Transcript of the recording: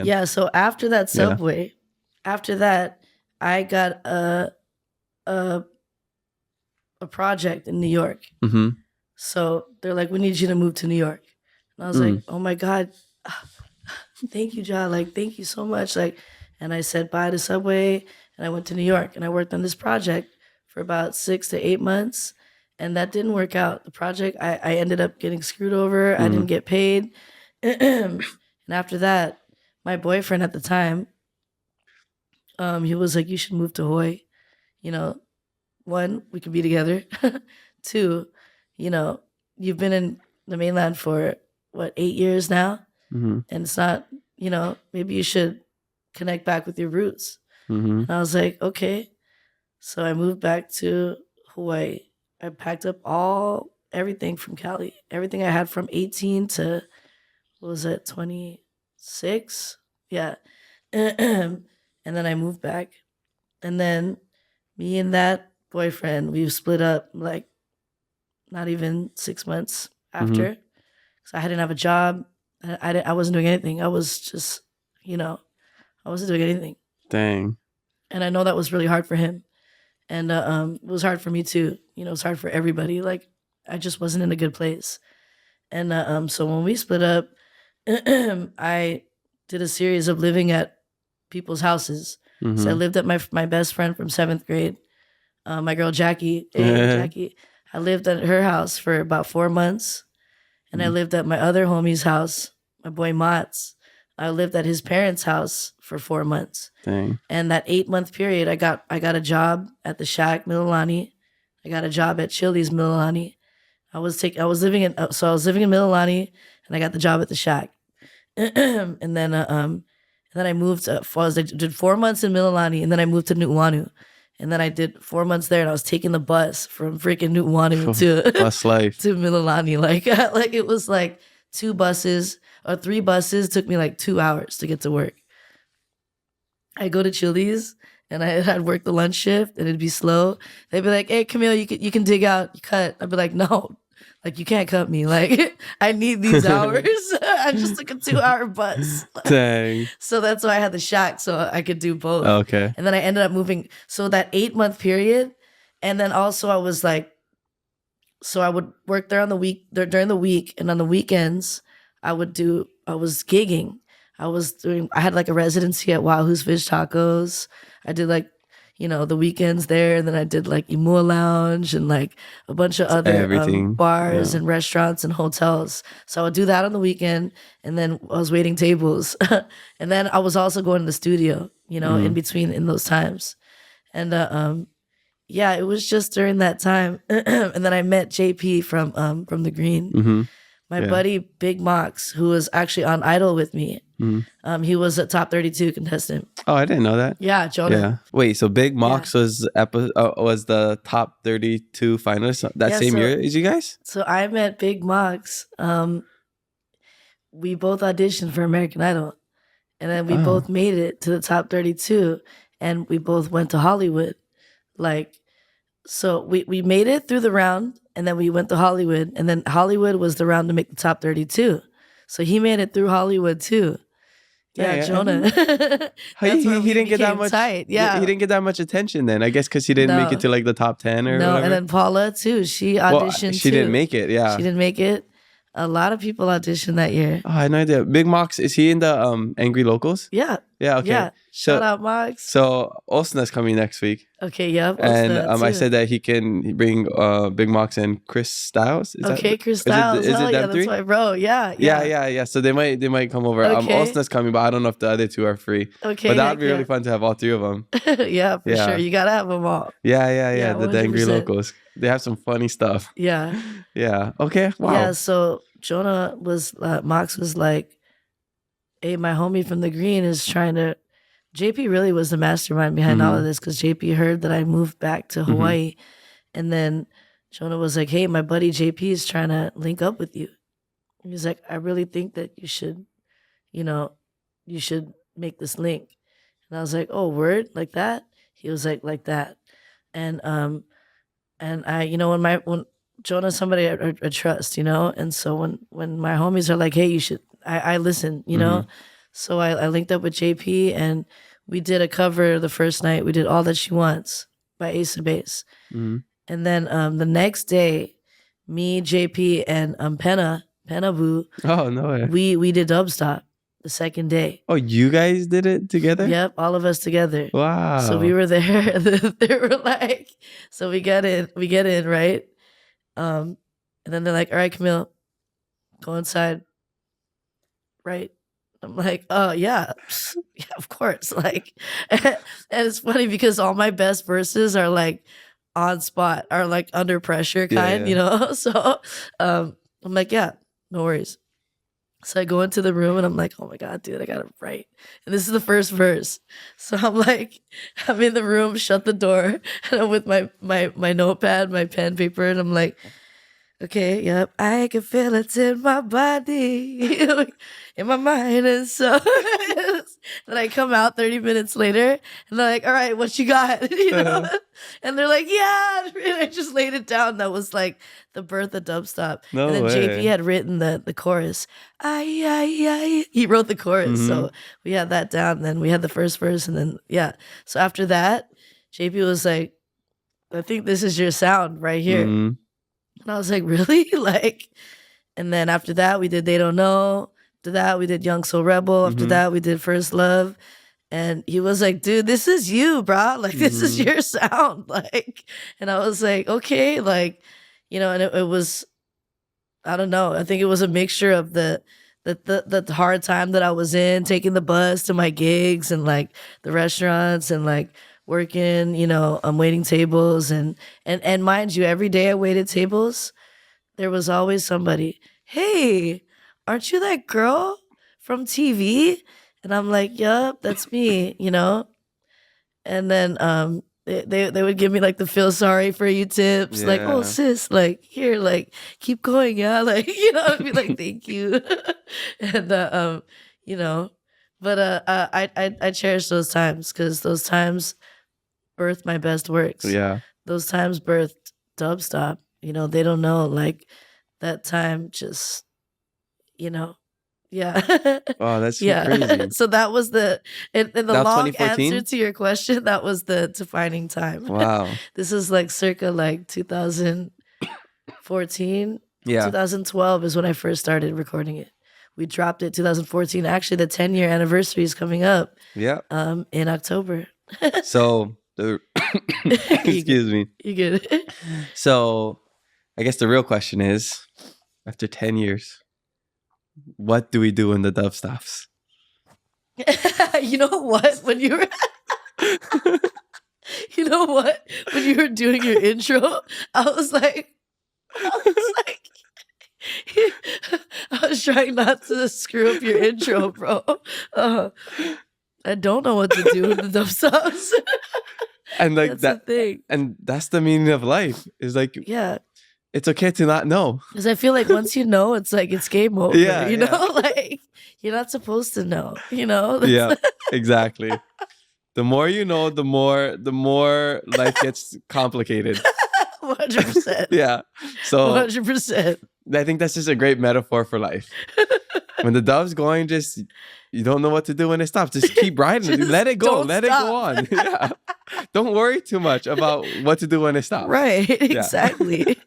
Yeah, so after that Subway, after that, I got a a project in New York. Mm-hmm. So they're like, we need you to move to New York. And I was like, oh my God, thank you, John. Like, thank you so much. Like, and I said bye to Subway and I went to New York and I worked on this project for about 6 to 8 months. And that didn't work out. The project, I ended up getting screwed over. I didn't get paid. And after that, my boyfriend at the time, he was like, you should move to Hawaii. You know, one, we could be together. Two, you know, you've been in the mainland for what, 8 years now? Mm-hmm. And it's not, maybe you should connect back with your roots. Mm-hmm. And I was like, okay. So I moved back to Hawaii. I packed up everything from Cali, everything I had from 18 to, what was it, 26? Yeah. And then I moved back. And then me and that boyfriend, we split up like not even 6 months after. So I didn't have a job. I wasn't doing anything. I was just, I wasn't doing anything. Dang. And I know that was really hard for him. And it was hard for me too. It was hard for everybody. Like, I just wasn't in a good place. And so when we split up, I did a series of living at people's houses. So I lived at my best friend from 7th grade, my girl Jackie. Jackie. I lived at her house for about 4 months. And I lived at my other homie's house, my boy Mott's. I lived at his parents' house for 4 months. Dang. And that 8-month period, I got a job at the Shack, Mililani. I got a job at Chili's, Mililani. I was living in Mililani, and I got the job at the Shack. and then I moved. I did 4 months in Mililani, and then I moved to Nu'uanu. And then I did 4 months there, and I was taking the bus from freaking Nu'uanu to bus life to Mililani. Like it was like 2 buses or 3 buses. Took me like 2 hours to get to work. I go to Chili's and I'd work the lunch shift and it'd be slow. They'd be like, "Hey, Camille, you can dig out, you cut." I'd be like, "No, like you can't cut me. Like I need these hours." I just took a 2-hour bus. Dang. So that's why I had the Shack so I could do both. Okay. And then I ended up moving. So that 8-month period, and then also I was like, so I would work there during the week, and on the weekends I was gigging. I had like a residency at Wahoo's Fish Tacos. I did like, the weekends there. And then I did like Imua Lounge and like a bunch of other bars and restaurants and hotels. So I would do that on the weekend. And then I was waiting tables. And then I was also going to the studio, in between in those times. And yeah, it was just during that time. And then I met JP from The Green. My buddy Big Mox, who was actually on Idol with me. He was a top 32 contestant. Oh, I didn't know that. Yeah, Jonah. Yeah. Wait, so Big Mox was the top 32 finalist that same year as you guys? So I met Big Mox. We both auditioned for American Idol. And then we both made it to the top 32. And we both went to Hollywood. So we made it through the round. And then we went to Hollywood. And then Hollywood was the round to make the top 32. So he made it through Hollywood too. Yeah, Jonah. he didn't get that much. Tight. Yeah, he didn't get that much attention then. I guess because he didn't make it to like the top 10 or whatever. And then Paula too. She auditioned. She didn't make it. Yeah, she didn't make it. A lot of people auditioned that year. Oh, I had no idea. Big Mox, is he in the Angry Locals? Yeah. Yeah. Okay. Yeah. Shout out Mox. So Osna's coming next week. Okay. Yeah. And I said that he can bring Big Mox and Chris Styles. Chris Styles. Is it them that's three? my bro. Yeah. Yeah. So they might come over. Okay. Osna's coming, but I don't know if the other 2 are free. Okay. But that would be really fun to have all 3 of them. Yeah, for sure. You gotta have them all. Yeah. The Angry Locals. They have some funny stuff. Yeah. Yeah. Okay. Wow. Yeah. So Jonah Mox was like, "Hey, my homie from The Green is trying to." JP really was the mastermind behind all of this because JP heard that I moved back to Hawaii, and then Jonah was like, "Hey, my buddy JP is trying to link up with you." He was like, "I really think that you should make this link." And I was like, "Oh, word, like that?" He was like that, and I, when Jonah's somebody I trust, and so when my homies are like, "Hey, you should," I listen, So I linked up with JP and we did a cover the first night. We did All That She Wants by Ace of Base. Mm-hmm. And then the next day, me, JP, and Penna Boo, Oh, no way. we did Dubstop the second day. Oh, you guys did it together? Yep, all of us together. Wow. So we were there. They were like, so we get in, right? And then they're like, all right, Camille, go inside. Right? I'm like, oh yeah, yeah, of course. Like, and it's funny because all my best verses are like on spot, are like under pressure kind, you know? So I'm like, yeah, no worries. So I go into the room and I'm like, oh my God, dude, I gotta write. And this is the first verse. So I'm like, I'm in the room, shut the door, and I'm with my notepad, my pen, paper, and I'm like, okay, yep, I can feel it in my body, in my mind, and so then I come out 30 minutes later, and they're like, "All right, what you got?" You know, and they're like, "Yeah," and I just laid it down. That was like the birth of dubstop. No and then way. JP had written the chorus. Ay, ay, ay. He wrote the chorus, so we had that down. Then we had the first verse, and then yeah. So after that, JP was like, "I think this is your sound right here." And I was like, really? Like, and then after that, we did They Don't Know. After that, we did Young Soul Rebel. After that, we did First Love. And he was like, dude, this is you, bro. Like, this is your sound. Like, and I was like, okay. Like, you know, and it was, I don't know. I think it was a mixture of the hard time that I was in, taking the bus to my gigs and like the restaurants and like working, you know, waiting tables and mind you, every day I waited tables, there was always somebody, hey, aren't you that girl from TV? And I'm like, yup, that's me, you know? And then they would give me like the feel sorry for you tips, like, oh sis, like here, like keep going, yeah, like, you know, I'd be like, thank you. And you know, but I cherish those times because those times birthed my best works. Yeah. Those times birthed dubstop. You know, They Don't Know. Like that time just, you know, yeah. Oh, that's so crazy. So that was the long 2014? answer to your question. That was the defining time. Wow. This is like circa like 2014. Yeah. 2012 is when I first started recording it. We dropped it 2014. Actually, the 10-year anniversary is coming up. Yeah. In October. So excuse me. You get it. So I guess the real question is, after 10 years, what do we do in the dub stops? You know what? When you were you know what? When you were doing your intro, I was like I was trying not to screw up your intro, bro. I don't know what to do with the dub stops. And like That's that the thing. And that's the meaning of life. Is like, yeah, it's okay to not know. because I feel like once you know, it's like it's game over. Yeah, you know, like you're not supposed to know. You know. Yeah, exactly. The more you know, the more life gets complicated. 100%. Yeah. So 100%. I think that's just a great metaphor for life. When the dove's going, just you don't know what to do when it stops. Just keep riding. Just let it go. don't Let it stop. go on. Yeah. Don't worry too much about what to do when it stops. Right. Exactly.